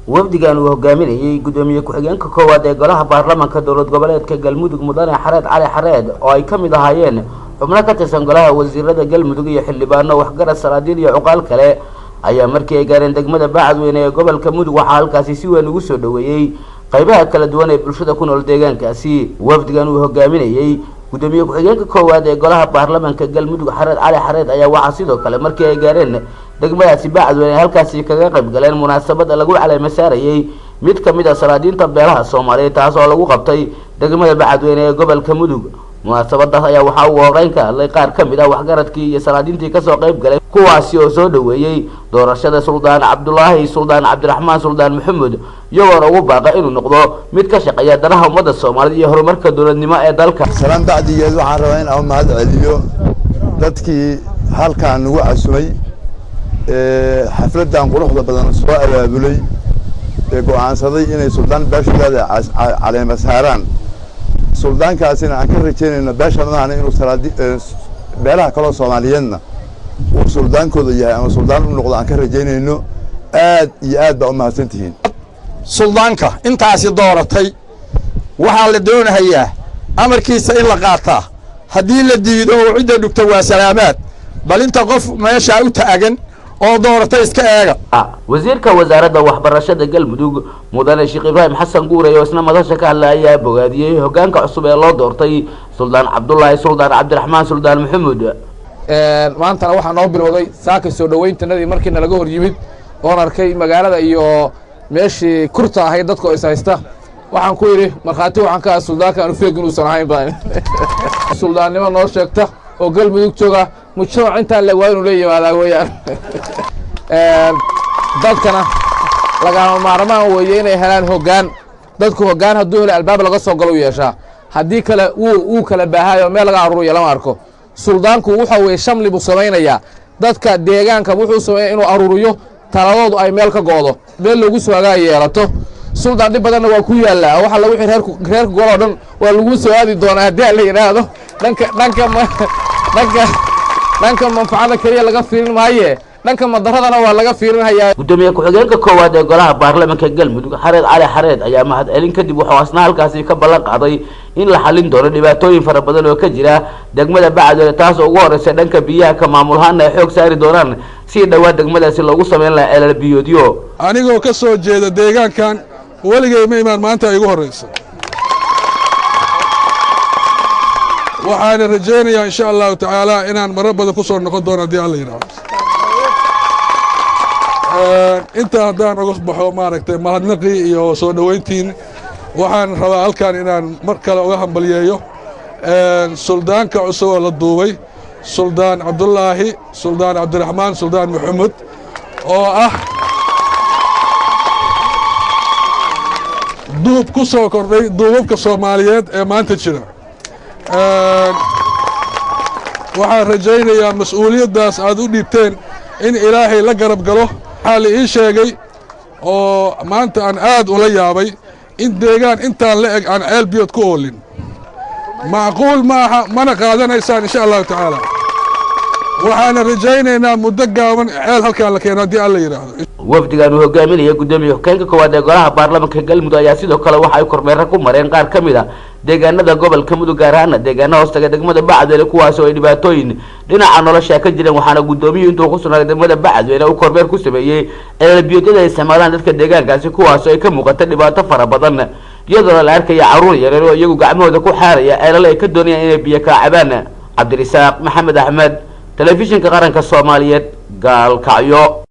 wafdigan uu hogaaminayay gudoomiye ku-xigeenka koowaad ee golaha baarlamaanka dowlad goboleedka galmudug mudane xareed cali xareed oo ay kamid ahaayeen xubno ka tirsan golaha wasiirada galmudug iyo xildhibaano waxgarad salaadiin iyo cuqaal kale ayaa markii ay gaareen degmada Bacadweyne ee gobolka Mudug waxa halkaasi si weyn ugu soo dhaweeyay qaybaha kala duwan ee bulshada ku nool deegaankaasi. wafdigan uu hogaaminayay gudoomiye ku-xigeenka koowaad ee golaha baarlamaanka galmudug xareed cali xareed ayaa waxa sidoo kale markii ay gaareen degmadaasi Bacadweyne halkaasi kaga qayb galeen munaasabad lagu caleema saarayay mid kamid ah salaadiinta beelaha Soomaaliyeed taas oo lagu qabtay degmada Bacadweyne ee gobolka Mudug. munaasabadaas ayaa waxa uu horeyn ka hadlay qaar kamid ah waxgaradkii iyo salaadiintii ka soo qayb galay kuwaasi oo soo dhaweeyay doorashada Suldaan Cabdullaahi Suldaan Cabdiraxmaan Suldaan Maxamed iyagoo ugu baaqay inuu noqdo mid ka shaqeeya danaha ummadda Soomaaliyeed iyo horumarka dowladnimo ee dalka. Salaan bacdigeed waxaan rabaa in aan mahad celiyo dadkii halkaan ugu casumay xafladan quruxda badan soo abaabulay ee go'aansaday inay Suldaan Baashigaada caleema saaraan. suldaankaasina aan ka rajeynayna beeshadana inuu beelaha kale Soomaaliyeedna uu suldaankooda yahay ama suldaan u noqdo aan ka rajeynayno. aad iyo aad baa u mahadsantihiin. suldaanka intaasi dooratay waxaa la doonayaa amarkiisa in la qaataa haddii la diido oo cidda dhugta waa salaamaad bal inta qof meesha u taagan oo dooratay iska eega. wasiirka wasaaradda waxbarashada galmudug mudane Sheekh Ibraahim Xasan Guure oo isna madasha ka hadlaya bogaadiyay hoggaanka cusub ee loo doortay Suldaan Cabdullaahi Suldaan Cabdiraxmaan Suldaan Maxamed. maantana waxaa noo bilowday saaka soo dhaweyntanadii markiina laga hor yimid oon arkay magaalada iyo meeshii kurta ahayd dadku is haysta waxaan ku yidhi markhaati waxaan ka suldaanka aanu feegin uusan ahayn badan suldaannimo noo sheegta oo galmudug jooga mujtamac intaa la waa inuu la yimaadaa weeyaan. dadkana lagama maarmaan weeye inay helaan hoggaan. dadku hoggaan hadduu helo albaab laga soo galo u yeeshaa haddii kale wuu kala baahayo meel laga aruuriyo lama arko. suldaanku waxa weeye shamli buu samaynayaa dadka deegaanka wuxuu sameeyaa inuu aruuriyo taladoodu ay meel ka goodo meel lagu soo agaa yeelato. suldaan dhib badanna waa ku yaallaa waxa lagu reerka goloo dhan waa lagu soo aadi doonaa haddii la yidhaahdo dhanka manfacada kaliya laga fiirin maaye dhanka madaradana waa laga fiirinhayaa. gudoomiye ku-xigeenka koowaad ee golaha baarlamaanka galmudug xareed cali xareed ayaa mahad celin kadib wuxuu asna halkaasi ka ballan qaaday in la xalin doono dhibaatooyin fara badan oo ka jira degmada Bacadweyne taas oo ugu horeysa dhanka biyaha ka maamulahaana ay xoog saari doonaan si dhawaa degmadaasi loogu sameyn lahaa ceelal biyoodyo. anigoo ka soo jeeda deegaankan waligay ma imaan maanta ay ugu horeyso waxaan rajeynayaa insha Allah taala inaan marar badan ku soo noqon doono hadii Allah yiraahdo. inta haddaan uga baxo maaragtay mahadnaqii iyo soo dhaweyntiin waxaan rabaa halkaan inaan mar kale uga hambaliyeeyo suldaanka cusub oo la duubay Suldaan Cabdullaahi Suldaan Cabdiraxmaan Suldaan Maxamed oo ah duub ku soo kordhay duubabka Soomaaliyeed ee maanta jira. waxaan rajaynayaa mas'uuliyaddaas aad u dhiibteen in ilaahay la garab galo. waxaa la ii sheegay oo maanta aan aad ula yaabay in deegaan intaan la eg aan ceel biyood ku oolin. macquul ma aha mana qaadanaysaan insha allahu tacaala. waxaana rajaynaynaa muddo gaaban ceel halkaan la keeno haddii alla yidhaahdo. wafdigan uu hogaaminaya gudoomiye ku-xigeenka koowaad ee golaha baarlamaanka galmudug ayaa sidoo kale waxa ay kormeer ku mareen qaar kamid ah deegaanada gobolka Mudug gaar ahaan deegaanada hoostaga degmada Bacadweyne kuwaas oo ay dhibaatooyin dhinaca nolosha ka jireen waxaana gudoomiyuhu intuu ku sugnaa degmada Bacadweyne uu kormeer ku sameeyay ceelal biyoodada ay isticmaalaan dadka deegaankaasi kuwaas oo ay ka muuqata dhibaato fara badan iyadoo la arkaya caruur yar oo iyagu gacmahooda ku xaaraya ceelal ay ka doonayaan inay biyo ka cabaan. Cabdirisaaq Maxamed Axmed telefishinka qaranka Soomaaliyeed gaalkacyo.